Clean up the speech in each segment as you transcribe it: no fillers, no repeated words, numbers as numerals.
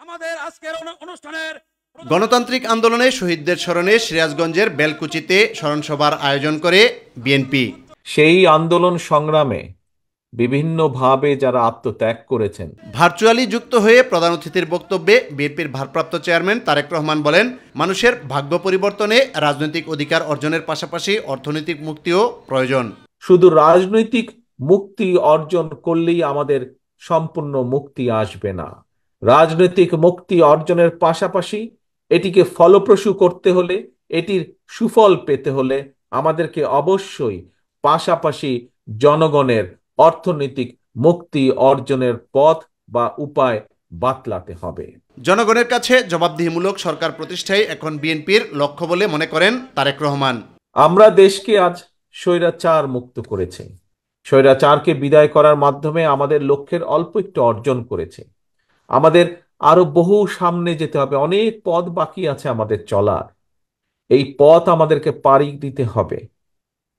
আমাদের আজকের অনুষ্ঠানের গণতান্ত্রিক আন্দোলনে শহীদদের স্মরণে সিরাজগঞ্জের বেলকুচিতে স্মরণসভার আয়োজন করে বিএনপি। সেই আন্দোলন সংগ্রামে বিভিন্নভাবে যারা আত্মত্যাগ করেছেন। ভার্চুয়ালি যুক্ত হয়ে প্রধান অতিথির বক্তব্যে বিএনপির ভারপ্রাপ্ত চেয়ারম্যান তারেক রহমান বলেন, মানুষের ভাগ্য পরিবর্তনে রাজনৈতিক অধিকার অর্জনের পাশাপাশি অর্থনৈতিক মুক্তিও প্রয়োজন। শুধু রাজনৈতিক মুক্তি অর্জন করলেই আমাদের সম্পূর্ণ মুক্তি আসবে না। রাজনৈতিক মুক্তি অর্জনের পাশাপাশি এটিকে ফলপ্রসূ করতে হলে, এটির সুফল পেতে হলে আমাদেরকে অবশ্যই পাশাপাশি জনগণের অর্থনৈতিক মুক্তি অর্জনের পথ বা উপায় বাতলাতে হবে। জনগণের কাছে জবাবদিহিমূলক সরকার প্রতিষ্ঠাই এখন বিএনপির লক্ষ্য বলে মনে করেন তারেক রহমান। আমরা দেশকে আজ স্বৈরাচার মুক্ত করেছি। স্বৈরাচারকে বিদায় করার মাধ্যমে আমাদের লক্ষ্যের অল্প একটু অর্জন করেছে। আমাদের আরো বহু সামনে যেতে হবে, অনেক পথ বাকি আছে আমাদের চলার। এই পথ আমাদেরকে পাড়ি দিতে হবে।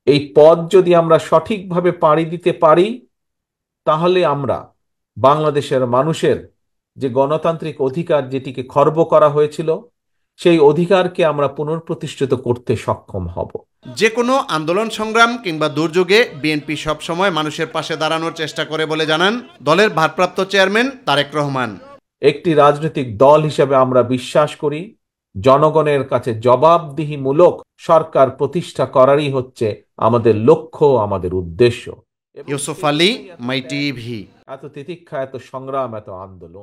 এই পথ যদি আমরা সঠিকভাবে পাড়ি দিতে পারি, তাহলে আমরা বাংলাদেশের মানুষের যে গণতান্ত্রিক অধিকার, যেটিকে খর্ব করা হয়েছিল, সেই অধিকারকে আমরা পুনঃপ্রতিষ্ঠিত করতে সক্ষম হব। যে কোনো আন্দোলন সংগ্রাম কিংবা দুর্যোগে বিএনপি সবসময় মানুষের পাশে দাঁড়ানোর চেষ্টা করে বলে জানান দলের ভারপ্রাপ্ত চেয়ারম্যান তারেক রহমান। একটি রাজনৈতিক দল হিসেবে আমরা বিশ্বাস করি, জনগণের কাছে জবাবদিহিমূলক সরকার প্রতিষ্ঠা করারই হচ্ছে আমাদের লক্ষ্য, আমাদের উদ্দেশ্য। ইউসুফ আলী, মাই টিভি। এত তিতিক্ষা, এত সংগ্রাম, এত আন্দোলন।